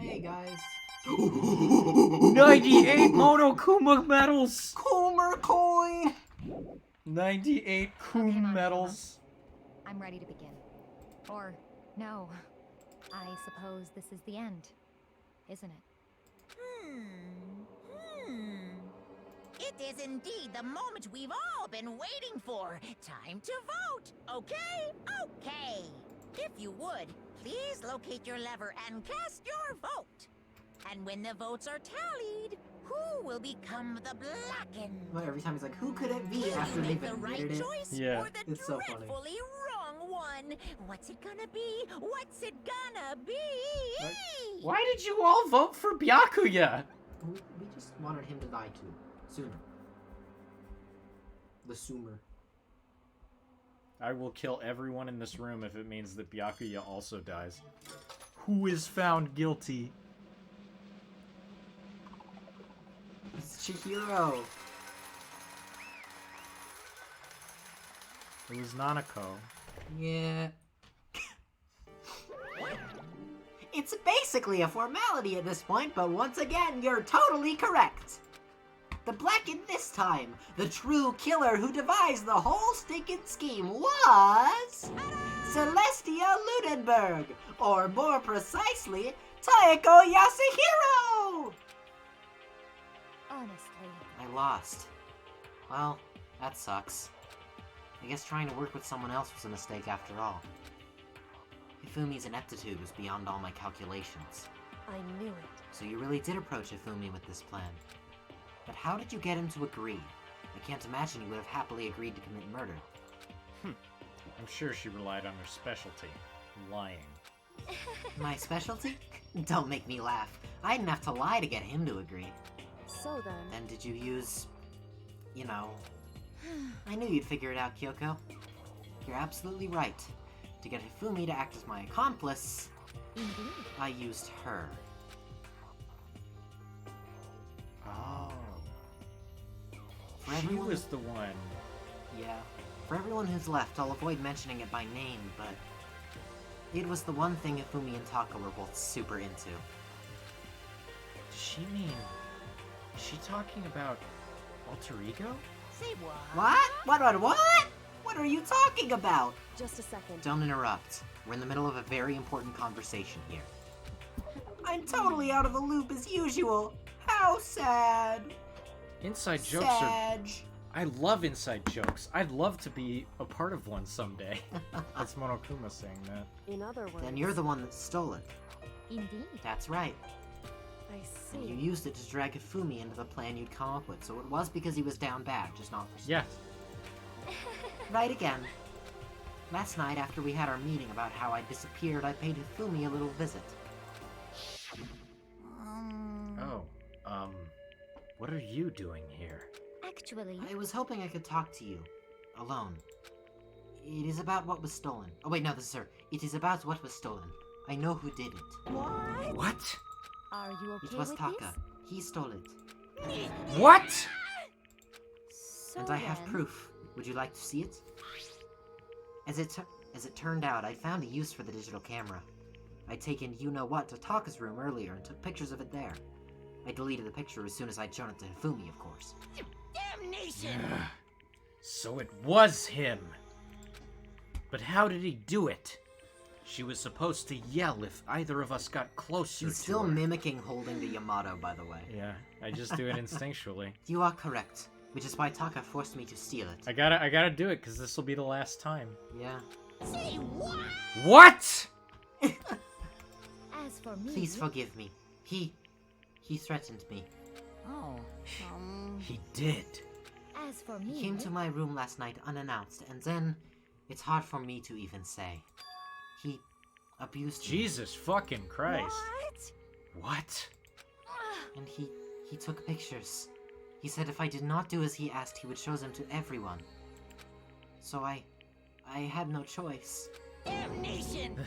Hey guys. 98 Monokuma medals! Coomer coin! 98 Okay, Kuma Monokuma. medals. I'm ready to begin. Or, no. I suppose this is the end, isn't it? It is indeed the moment we've all been waiting for. Time to vote. Okay? Okay. If you would, please locate your lever and cast your vote. And when the votes are tallied, who will become the blackened? Well, every time he's like, who could it be Will after you they've make the right admitted it? choice Yeah. or the It's so funny. dreadfully wrong one? What's it gonna be? What's it gonna be? Why did you all vote for Byakuya? We just wanted him to die too. Sooner. The Sumer. I will kill everyone in this room if it means that Byakuya also dies. Who is found guilty? It's Chihiro. It was Nanako. Yeah. It's basically a formality at this point, but once again, you're totally correct. The blackened this time, the true killer who devised the whole stinking scheme was... Celestia Ludenberg, or more precisely, Taeko Yasuhiro! Honestly. I lost. Well, that sucks. I guess trying to work with someone else was a mistake after all. Hifumi's ineptitude was beyond all my calculations. I knew it. So you really did approach Hifumi with this plan. But how did you get him to agree? I can't imagine he would have happily agreed to commit murder. I'm sure she relied on her specialty, lying. My specialty? Don't make me laugh. I didn't have to lie to get him to agree. So then... Then did you use... you know... I knew you'd figure it out, Kyoko. You're absolutely right. To get Hifumi to act as my accomplice, Indeed. I used her. Oh. For She everyone... was the one. Yeah. For everyone who's left, I'll avoid mentioning it by name, but... it was the one thing Hifumi and Taka were both super into. Does she mean... Is she talking about alter ego? Say what? What? What are you talking about? Just a second. Don't interrupt. We're in the middle of a very important conversation here. I'm totally out of the loop as usual. How sad. Inside jokes are... I love inside jokes. I'd love to be a part of one someday. That's Monokuma saying that. In other words... Then you're the one that stole it. Indeed. That's right. I And you see. used it to drag Hifumi into the plan you'd come up with, so it was because he was down bad, just not for Yeah. Right again. Last night, after we had our meeting about how I disappeared, I paid Hifumi a little visit. Oh, what are you doing here? Actually... I was hoping I could talk to you. Alone. It is about what was stolen. Oh wait, no, this is her. It is about what was stolen. I know who did it. What? Are you okay It was with Taka. He stole it. What? this? So And I have then- proof. Would you like to see it? As it turned out, I found a use for the digital camera. I'd taken you-know-what to Taka's room earlier and took pictures of it there. I deleted the picture as soon as I'd shown it to Hifumi, of course. Damnation! So it was him. But how did he do it? She was supposed to yell if either of us got closer He's to still her. mimiking holding the Yamato, by the way. Yeah, I just do it instinctually. You are correct, which is why Taka forced me to steal it. I gotta do it, because this will be the last time. Yeah. Say what? What? As for me... Please forgive me. He threatened me. Oh, He did. as for me... He came to my room last night unannounced, and then... it's hard for me to even say. He abused me. Jesus fucking Christ. What? And he took pictures. He said if I did not do as he asked, he would show them to everyone. So I had no choice. Damnation!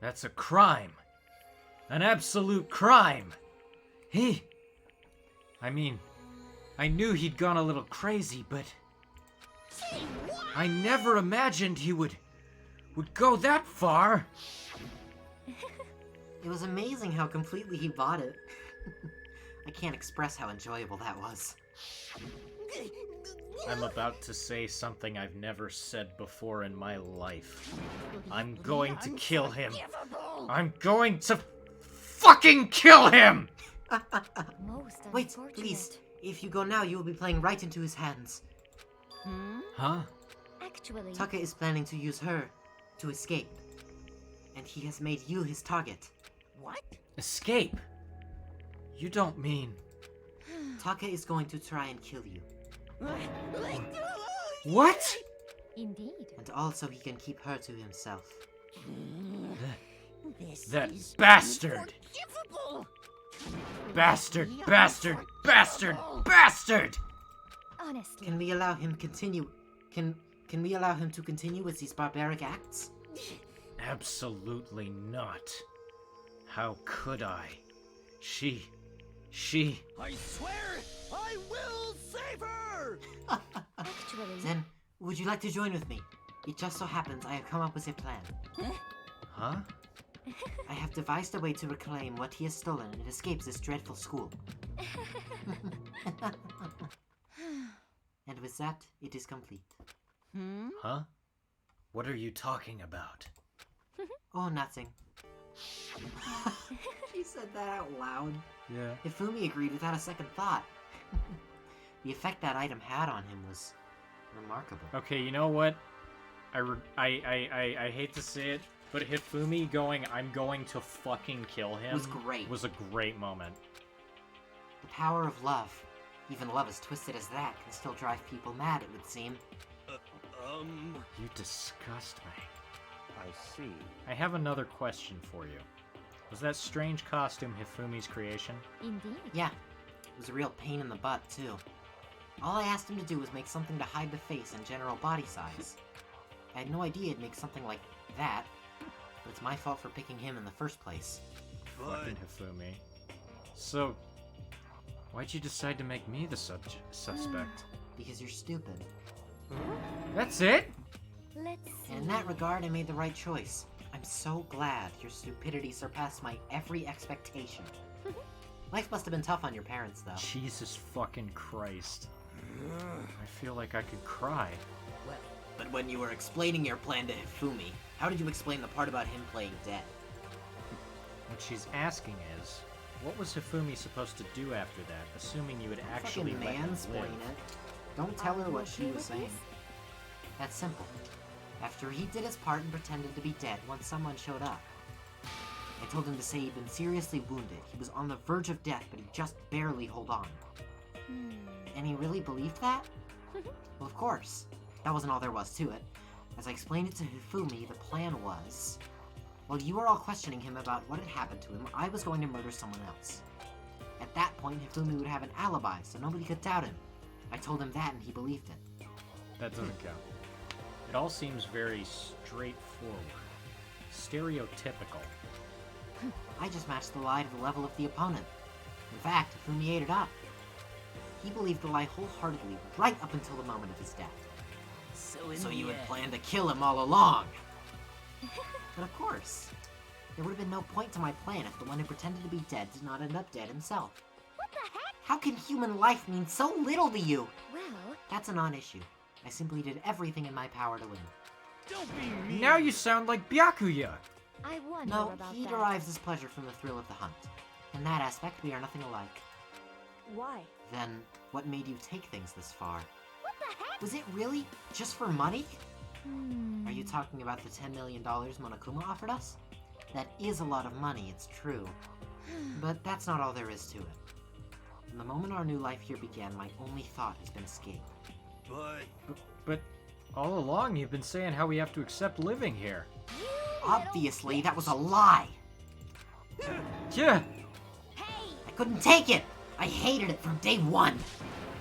That's a crime. An absolute crime. I mean, I knew he'd gone a little crazy, but Say what? I never imagined he would go that far. It was amazing how completely he bought it. I can't express how enjoyable that was. I'm about to say something I've never said before in my life. I'm going to kill him. I'm going to fucking kill him! Most Wait, unfortunate. please. If you go now, you will be playing right into his hands. Huh? Actually, Taka is planning to use her to escape. And he has made you his target. What? Escape? You don't mean... Taka is going to try and kill you. What? indeed. And also he can keep her to himself. That bastard! Bastard, bastard, bastard, bastard! Honestly, Can we allow him continue? Can we allow him to continue with these barbaric acts? Absolutely not. How could I? She... I swear I will save her! actually, Then, would you like to join with me? It just so happens I have come up with a plan. Huh? I have devised a way to reclaim what he has stolen and escape this dreadful school. And with that, it is complete. Huh? What are you talking about? Oh, nothing. She said that out loud. Yeah. Hifumi agreed without a second thought. The effect that item had on him was remarkable. Okay, you know what? I hate to say it, but Hifumi going, I'm going to fucking kill him, Was great. was a great moment. The power of love, even love as twisted as that, can still drive people mad, it would seem. You disgust me. I see. I have another question for you. Was that strange costume Hifumi's creation? indeed. Yeah, it was a real pain in the butt, too. All I asked him to do was make something to hide the face and general body size. I had no idea he'd make something like that, but it's my fault for picking him in the first place. Fucking Hifumi. So, why'd you decide to make me the suspect? Because you're stupid. That's it? Let's see. And in that regard, I made the right choice. I'm so glad your stupidity surpassed my every expectation. Life must have been tough on your parents, though. Jesus fucking Christ. I feel like I could cry. But when you were explaining your plan to Hifumi, how did you explain the part about him playing dead? What she's asking is, what was Hifumi supposed to do after that, assuming you would actually Fucking let him mansplain live? it. Don't tell her what she okay was with saying. this? That's simple. After he did his part and pretended to be dead once someone showed up, I told him to say he'd been seriously wounded. He was on the verge of death, but he just barely held on. And he really believed that? Well, of course. That wasn't all there was to it. As I explained it to Hifumi, the plan was... While you were all questioning him about what had happened to him, I was going to murder someone else. At that point, Hifumi would have an alibi, so nobody could doubt him. I told him that, and he believed it. That doesn't count. It all seems very straightforward. Stereotypical. I just matched the lie to the level of the opponent. In fact, Hifumi ate it up. He believed the lie wholeheartedly, right up until the moment of his death. So you had planned to kill him all along! But of course, there would have been no point to my plan if the one who pretended to be dead did not end up dead himself. What the heck? How can human life mean so little to you? Well, That's a non-issue. I simply did everything in my power to win. Don't be mean. Now you sound like Byakuya! I wonder No, about he that. derives his pleasure from the thrill of the hunt. In that aspect, we are nothing alike. Why? Then, what made you take things this far? What the heck? Was it really just for money? Hmm. Are you talking about the $10 million Monokuma offered us? That is a lot of money, it's true. But that's not all there is to it. From the moment our new life here began, my only thought has been escape. But all along you've been saying how we have to accept living here. Obviously, that was a lie! Yeah! I couldn't take it! I hated it from day one!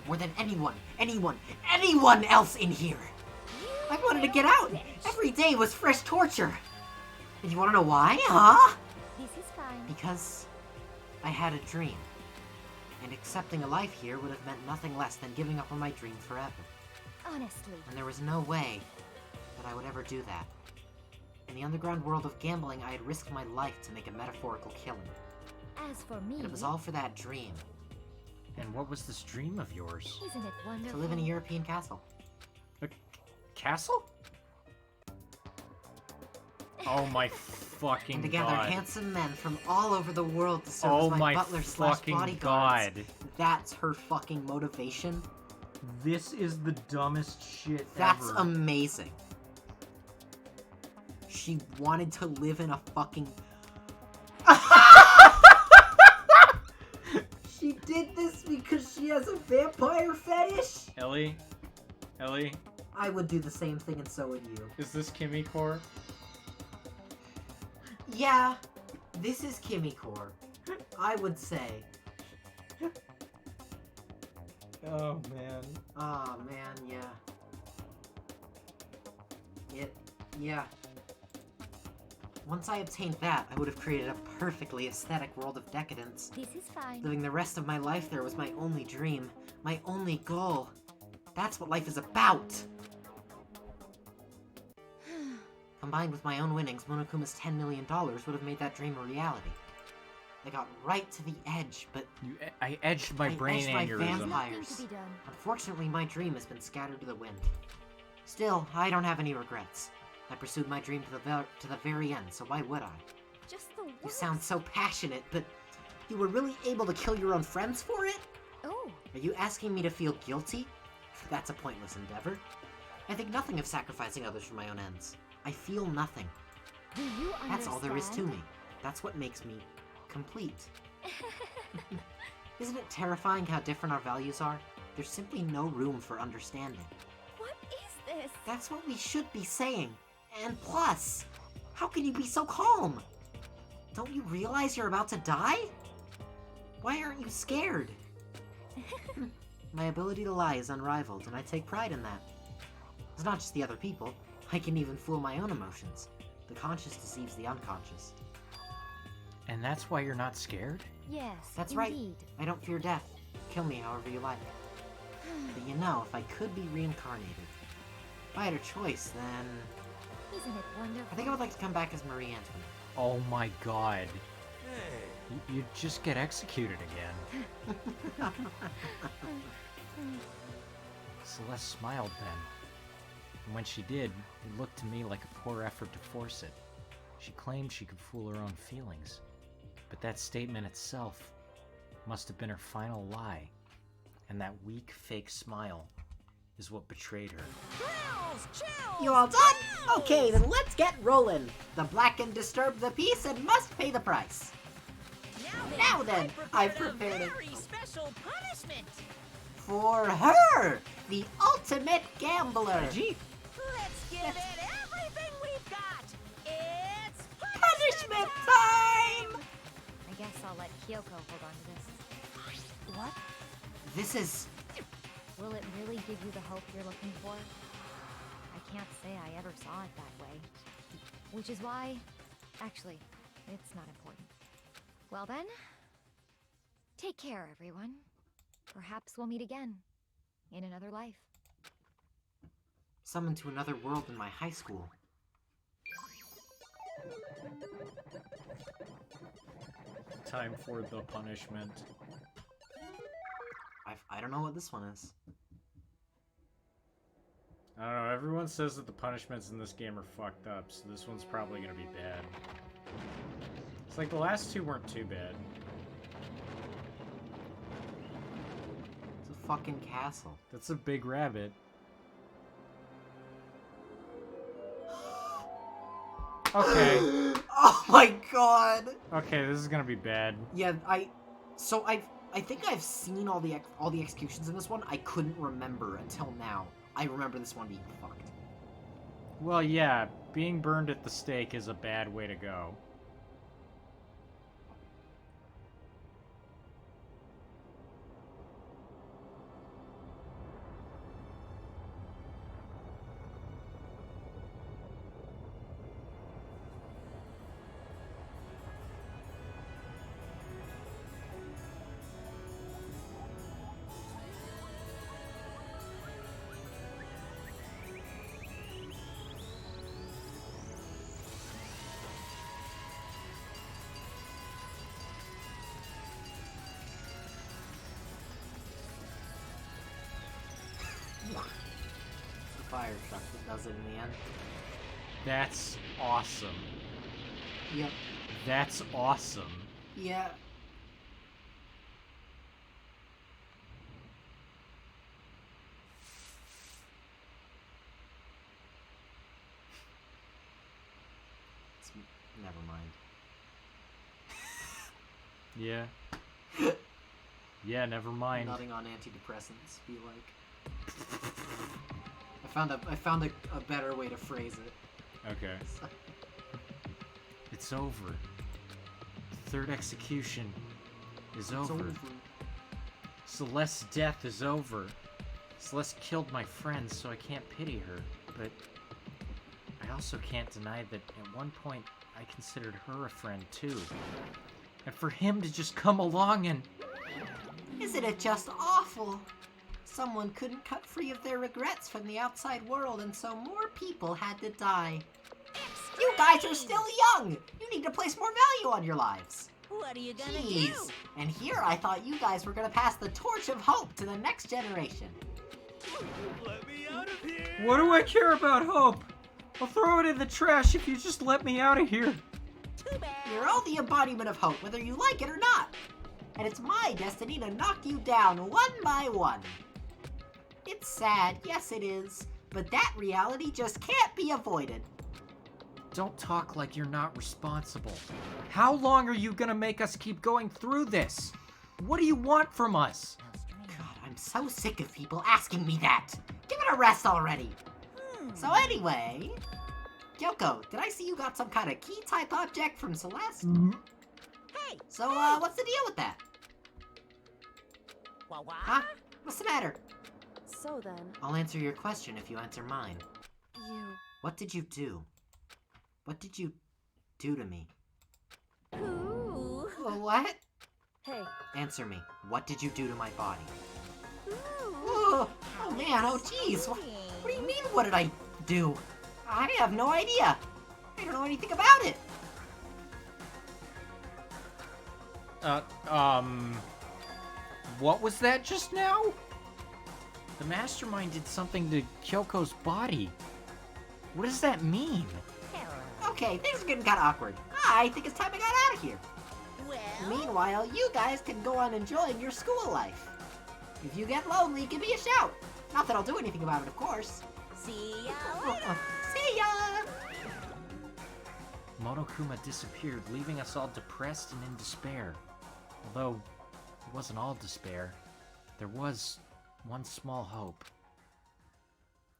More than anyone else in here! I wanted to get out! Every day was fresh torture! And you wanna know why, huh? This is fine. Because I had a dream. And accepting a life here would have meant nothing less than giving up on my dream forever. Honestly. And there was no way that I would ever do that. In the underground world of gambling, I had risked my life to make a metaphorical killing. As for me, And it was all for that dream. And what was this dream of yours? isn't it wonderful? To live in a European castle. A castle? Oh my fucking And to gather god. handsome men from all over the world to serve Oh as my my butler slash fucking bodyguards. god. That's her fucking motivation. This is the dumbest shit That's ever. amazing. She wanted to live in a fucking... She did this because she has a vampire fetish? Ellie? Ellie? I would do the same thing and so would you. Is this Kimmy Core? Yeah, this is Kimmy Core. I would say. Oh man. Oh man, yeah. Yeah. Once I obtained that, I would have created a perfectly aesthetic world of decadence. This is fine. Living the rest of my life there was my only dream, my only goal. That's what life is about! Combined with my own winnings, Monokuma's $10 million would have made that dream a reality. I got right to the edge, but I edged my brain edged my aneurysm. Nothing vampires. to be done. Unfortunately, my dream has been scattered to the wind. Still, I don't have any regrets. I pursued my dream to the very end, so why would I? Just the worst. You sound so passionate, but you were really able to kill your own friends for it? Oh, Are you asking me to feel guilty? That's a pointless endeavor. I think nothing of sacrificing others for my own ends. I feel nothing. do you understand? That's all there is to me. That's what makes me complete. Isn't it terrifying how different our values are? There's simply no room for understanding. What is this? That's what we should be saying. And plus, how can you be so calm? Don't you realize you're about to die? Why aren't you scared? My ability to lie is unrivaled, and I take pride in that. It's not just the other people. I can even fool my own emotions. The conscious deceives the unconscious. And that's why you're not scared? Yes, That's right. indeed. I don't fear death. Kill me however you like. But you know, if I could be reincarnated, if I had a choice, then Isn't it wonderful? I think I would like to come back as Marie Antoinette. Oh my god. Hey. You'd just get executed again. Celeste smiled then. And when she did, it looked to me like a poor effort to force it. She claimed she could fool her own feelings. But that statement itself must have been her final lie. And that weak, fake smile is what betrayed her. Chills! Chills! You all done? Okay, then let's get rolling. The black can disturb the peace and must pay the price. Now then, I've prepared a it. very special punishment. For her, the ultimate gambler. Gee, Let's give it everything we've got. It's Punishment time! I guess I'll let Kyoko hold on to this. What? This is... Will it really give you the hope you're looking for? I can't say I ever saw it that way. Which is why... Actually, it's not important. Well then... Take care, everyone. Perhaps we'll meet again. In another life. summoned to another world in my high school. time for the punishment. I don't know what this one is. I don't know, everyone says that the punishments in this game are fucked up, so this one's probably gonna be bad. It's like the last two weren't too bad. It's a fucking castle. That's a big rabbit. Okay. Oh my god! Okay, this is gonna be bad. Yeah, I think I've seen all the executions in this one. I couldn't remember until now. I remember this one being fucked. Well, yeah, being burned at the stake is a bad way to go. fire truck that does it in the end. That's awesome. Yep. That's awesome. Yeah. Never mind. Yeah. Yeah, never mind. Nothing on antidepressants, be like. I found a better way to phrase it. Okay. So, It's over. The third execution is it's over. over. Celeste's death is over. Celeste killed my friend, so I can't pity her, but I also can't deny that at one point I considered her a friend too. And for him to just come along and... Isn't it just awful? Someone couldn't cut free of their regrets from the outside world, and so more people had to die. You guys are still young! You need to place more value on your lives. What are you gonna Jeez. do? And here I thought you guys were gonna pass the torch of hope to the next generation. Let me out of here! What do I care about hope? I'll throw it in the trash if you just let me out of here. Too bad. You're all the embodiment of hope, whether you like it or not. And it's my destiny to knock you down one by one. It's sad, yes it is, but that reality just can't be avoided. Don't talk like you're not responsible. How long are you gonna make us keep going through this? What do you want from us? God, I'm so sick of people asking me that. Give it a rest already. So anyway, Kyoko, did I see you got some kind of key-type object from Celeste? Hey, So, what's the deal with that? what? Huh? What's the matter? So then, I'll answer your question if you answer mine. you... What did you do? What did you do to me? Ooh. What? Hey, Answer me. What did you do to my body? Ooh. Oh man, oh jeez. What do you mean, what did I do? I have no idea. I don't know anything about it. What was that just now? The mastermind did something to Kyoko's body. What does that mean? Okay, things are getting kind of awkward. I think it's time I got out of here. Well, Meanwhile, you guys can go on enjoying your school life. If you get lonely, give me a shout. Not that I'll do anything about it, of course. see ya later. See ya! Monokuma disappeared, leaving us all depressed and in despair. Although, it wasn't all despair. There was one small hope.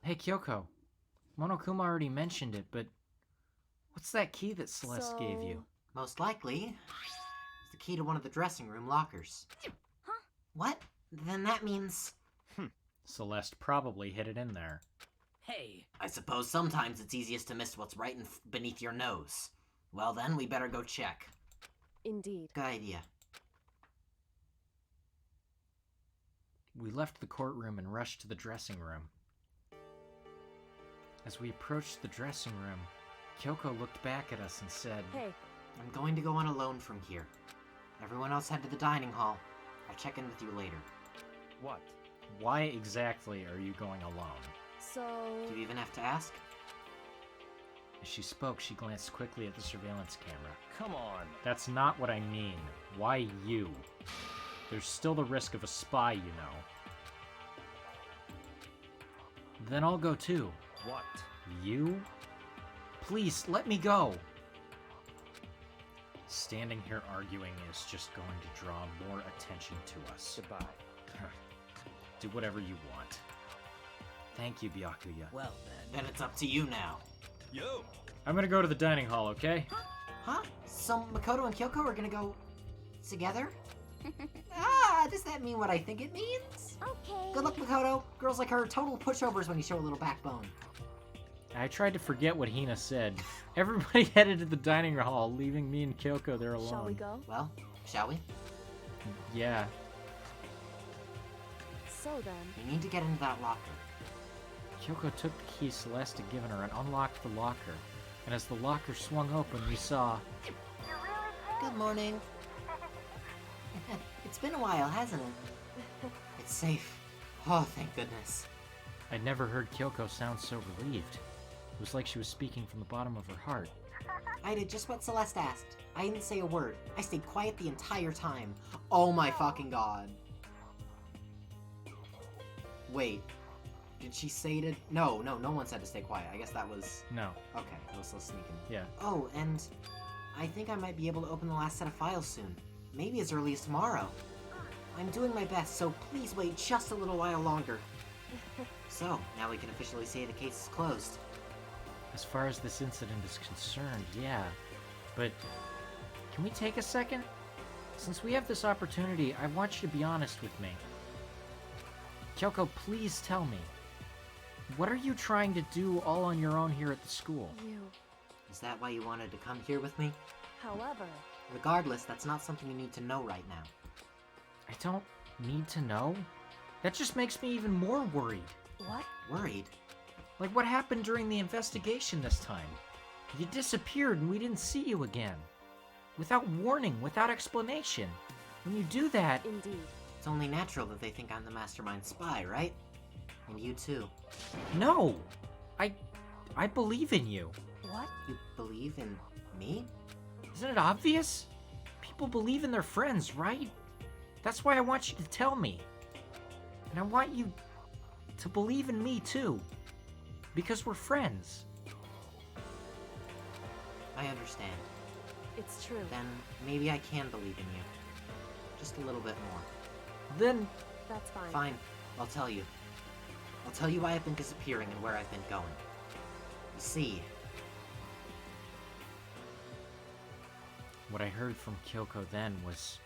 Hey, Kyoko. Monokuma already mentioned it, but what's that key that Celeste gave you? Most likely, it's the key to one of the dressing room lockers. Huh? What? Then that means... Celeste probably hid it in there. Hey, I suppose sometimes it's easiest to miss what's right beneath your nose. Well then, we better go check. indeed. Good idea. We left the courtroom and rushed to the dressing room. As we approached the dressing room, Kyoko looked back at us and said, Hey, I'm going to go on alone from here. Everyone else head to the dining hall. I'll check in with you later. what? "Why exactly are you going alone?" so... Do you even have to ask? As she spoke, she glanced quickly at the surveillance camera. Come on. That's not what I mean. Why you? There's still the risk of a spy, you know. Then I'll go too. What? You? Please, let me go! Standing here arguing is just going to draw more attention to us. Goodbye. Do whatever you want. Thank you, Byakuya. Well then. Then it's up to you now. Yo! I'm gonna go to the dining hall, okay? Huh? So Makoto and Kyoko are gonna go... together? Does that mean what I think it means? Okay. Good luck, Makoto. Girls like her are total pushovers when you show a little backbone. I tried to forget what Hina said. Everybody headed to the dining hall, leaving me and Kyoko there alone. Shall we go? Well, shall we? Yeah. So then, We need to get into that locker. Kyoko took the key Celeste had given her and unlocked the locker. And as the locker swung open, we saw... Good morning. It's been a while, hasn't it? It's safe. Oh, thank goodness. I'd never heard Kyoko sound so relieved. It was like she was speaking from the bottom of her heart. I did just what Celeste asked. I didn't say a word. I stayed quiet the entire time. Oh my fucking god. Wait. Did she say to... No one said to stay quiet. I guess that was... No. Okay, I was still sneaking. Yeah. Oh, and I think I might be able to open the last set of files soon. Maybe as early as tomorrow. I'm doing my best, so please wait just a little while longer. So, now we can officially say the case is closed. As far as this incident is concerned, yeah. But can we take a second? Since we have this opportunity, I want you to be honest with me. Kyoko, please tell me. What are you trying to do all on your own here at the school? You. Is that why you wanted to come here with me? However, Regardless, that's not something you need to know right now. I don't need to know? That just makes me even more worried. what? Worried? Like what happened during the investigation this time? You disappeared and we didn't see you again. Without warning, without explanation. When you do that... Indeed. It's only natural that they think I'm the mastermind spy, right? And you too. No! I believe in you. What? You believe in me? Isn't it obvious? People believe in their friends, right? That's why I want you to tell me. And I want you to believe in me too. Because we're friends. I understand. It's true. Then maybe I can believe in you. Just a little bit more. Then... That's fine. Fine, I'll tell you. I'll tell you why I've been disappearing and where I've been going. You see, What I heard from Kyoko then was...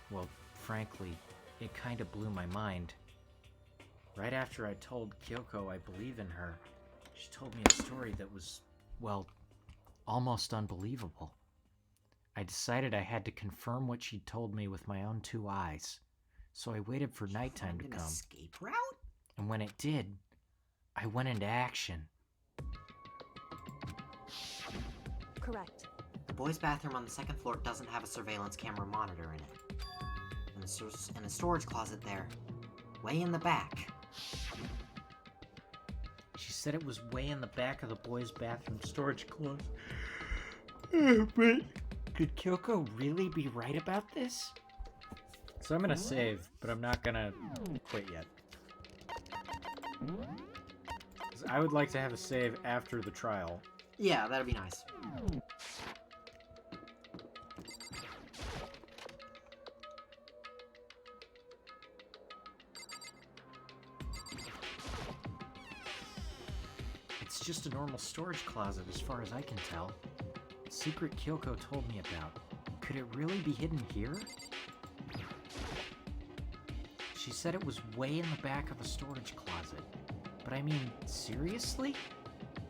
Well, frankly, it kinda blew my mind. Right after I told Kyoko I believe in her, she told me a story that was, well, almost unbelievable. I decided I had to confirm what she'd told me with my own two eyes, so I waited for nighttime to find an come. escape route? And when it did, I went into action. Correct. The boys' bathroom on the second floor doesn't have a surveillance camera monitor in it. And a storage closet there, way in the back. She said it was way in the back of the boys' bathroom storage closet. But could Kyoko really be right about this? So I'm gonna save, but I'm not gonna quit yet. 'Cause I would like to have a save after the trial. Yeah, that'd be nice. It's just a normal storage closet as far as I can tell. The secret Kyoko told me about. Could it really be hidden here? She said it was way in the back of a storage closet. But I mean, seriously?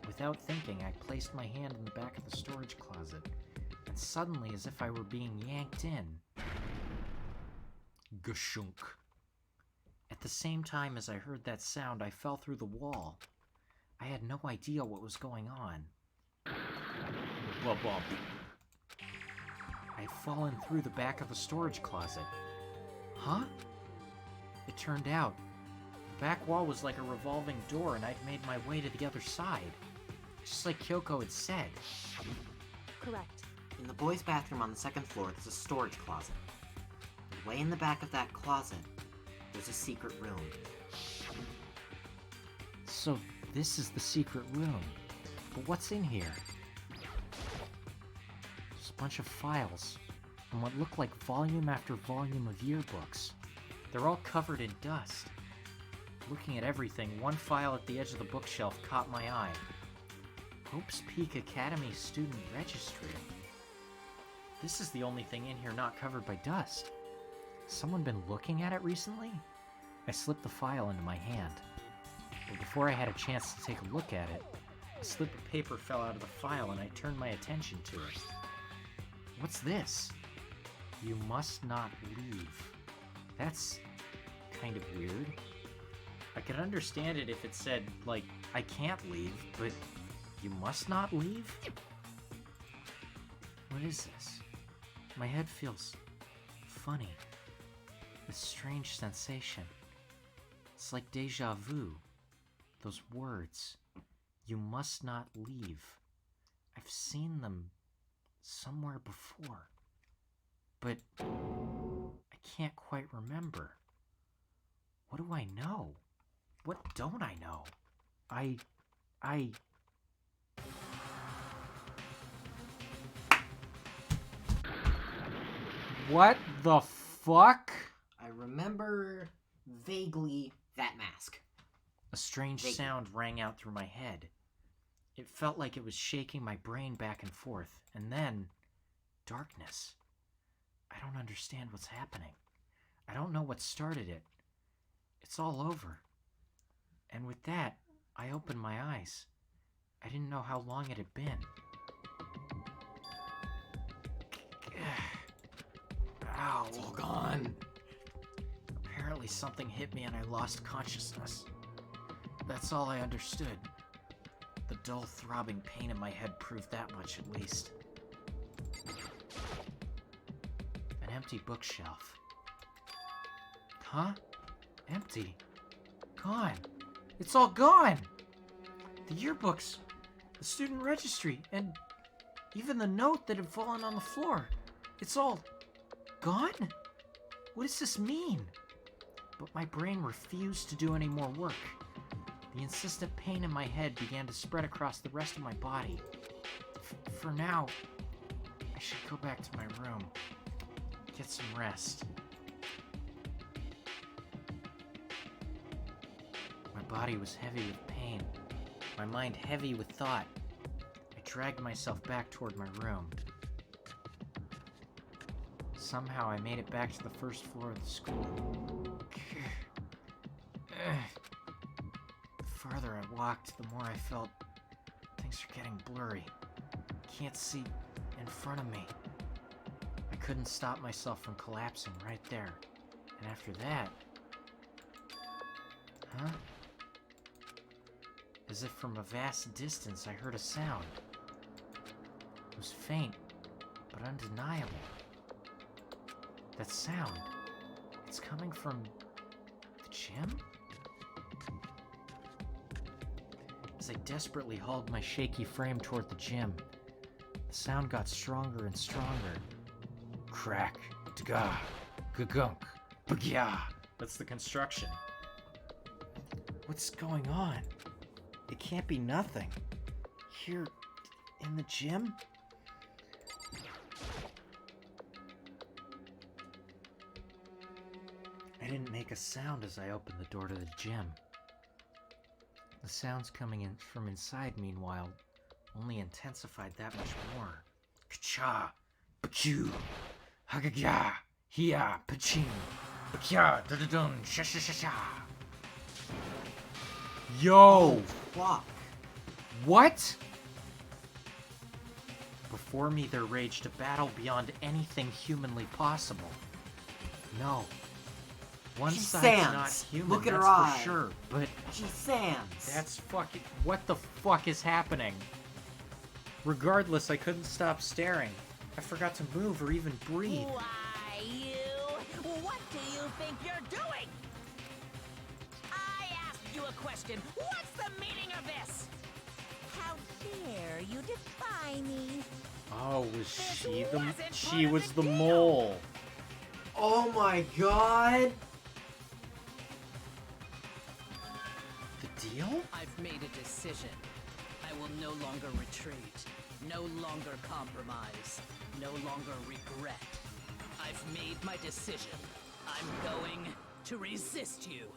Without thinking, I placed my hand in the back of the storage closet, and suddenly, as if I were being yanked in, gashunk. At the same time as I heard that sound, I fell through the wall. I had no idea what was going on. Blah, blah. I had fallen through the back of a storage closet. Huh? It turned out, the back wall was like a revolving door and I'd made my way to the other side. Just like Kyoko had said. Correct. In the boys' bathroom on the second floor, there's a storage closet. And way in the back of that closet, there's a secret room. So this is the secret room. But what's in here? There's a bunch of files, and what look like volume after volume of yearbooks. They're all covered in dust. Looking at everything, one file at the edge of the bookshelf caught my eye. Hope's Peak Academy Student Registry. This is the only thing in here not covered by dust. Someone been looking at it recently? I slipped the file into my hand. But before I had a chance to take a look at it, a slip of paper fell out of the file and I turned my attention to it. What's this? You must not leave. That's kind of weird. I could understand it if it said, like, I can't leave, but you must not leave? What is this? My head feels funny. This strange sensation. It's like deja vu. Those words. You must not leave. I've seen them somewhere before. But I can't quite remember. What do I know? What don't I know? What the fuck? I remember vaguely that mask. A strange sound rang out through my head. It felt like it was shaking my brain back and forth, and then darkness. I don't understand what's happening. I don't know what started it. It's all over. And with that, I opened my eyes. I didn't know how long it had been. Ow. It's all gone. Apparently something hit me and I lost consciousness. That's all I understood. The dull throbbing pain in my head proved that much at least. An empty bookshelf. Huh? Empty. Gone. It's all gone! The yearbooks, the student registry, and even the note that had fallen on the floor. It's all gone? What does this mean? But my brain refused to do any more work. The insistent pain in my head began to spread across the rest of my body. For now, I should go back to my room, get some rest. My body was heavy with pain, my mind heavy with thought. I dragged myself back toward my room. Somehow I made it back to the first floor of the school. The farther I walked, the more I felt things are getting blurry. Can't see in front of me. I couldn't stop myself from collapsing right there. And after that... Huh? As if from a vast distance I heard a sound. It was faint, but undeniable. That sound, it's coming from the gym? As I desperately hauled my shaky frame toward the gym, the sound got stronger and stronger. Crack, dga, gugunk, bugya. That's the construction. What's going on? It can't be nothing. Here, in the gym? I didn't make a sound as I opened the door to the gym. The sounds coming in from inside, meanwhile, only intensified that much more. Ka-cha, ba-kyu, ha-ga-ga, hiya, pa-ching, ba-kya, da-da-dun, sha-sha-sha-sha. Yo! Oh, fuck. What? Before me there raged a battle beyond anything humanly possible. No. One She's side's Sans. not human, Look at her that's eye. for sure, but She's Sans. that's fucking... What the fuck is happening? Regardless, I couldn't stop staring. I forgot to move or even breathe. Why, you? What do you think you're doing? I asked you a question. What's the meaning of this? How dare you defy me? Oh, was she the... wasn't She part was of the the deal. mole. Oh my god. The deal? I've made a decision. I will no longer retreat, no longer compromise, no longer regret. I've made my decision. I'm going to resist you.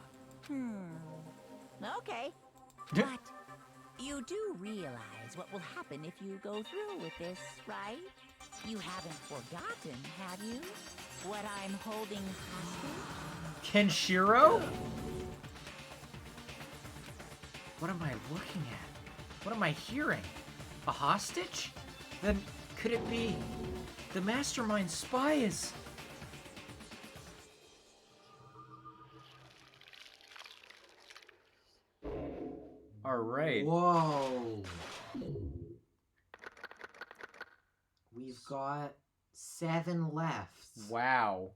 Okay. But you do realize what will happen if you go through with this, right? You haven't forgotten, have you? What I'm holding hostage? Kenshiro? What am I looking at? What am I hearing? A hostage? Then could it be the mastermind spy is... Alright. Whoa. We've got 7 left. Wow.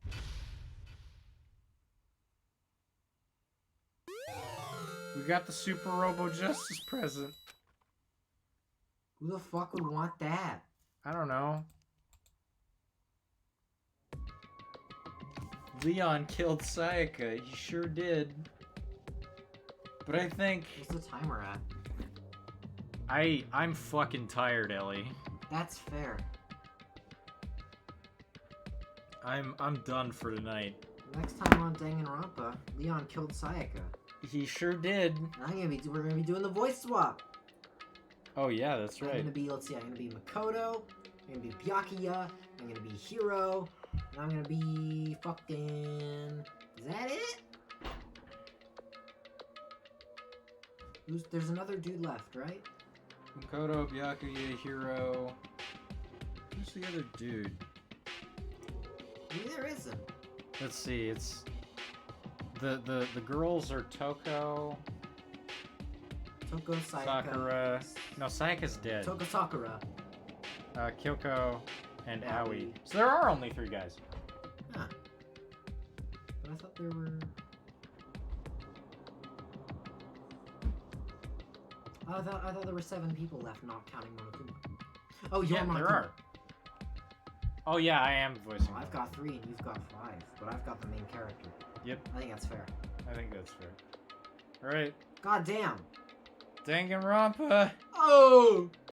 We We got the Super Robo Justice present. Who the fuck would want that? I don't know. Leon killed Sayaka. He sure did. But I think What's the timer at? I'm fucking tired, Ellie. That's fair. I'm done for tonight. Next time on Danganronpa, Leon killed Sayaka. He sure did. And we're gonna be doing the voice swap. Oh yeah, that's I'm right. gonna be, let's see, I'm gonna be Makoto, I'm gonna be Byakuya, I'm gonna be Hiro, and I'm gonna be fucking... Is that it? There's another dude left, right? Makoto, Byakuya, Hiro. Who's the other dude? Maybe there isn't. Let's see, it's... The girls are Toko, Toko, Sayaka. Sakura... No, Sayaka's dead. Toko Sakura. Kyoko, and Aoi. Aoi. So there are only 3 guys. Huh. But I thought there were... I thought there were 7 people left, not counting Monokuma. Oh, you're Yeah, Monokuma. there are. Oh yeah, I am voicing. I've got 3 and you've got 5, but I've got the main character. Yep, I think that's fair. I think that's fair. Alright, God damn. Danganronpa! Oh!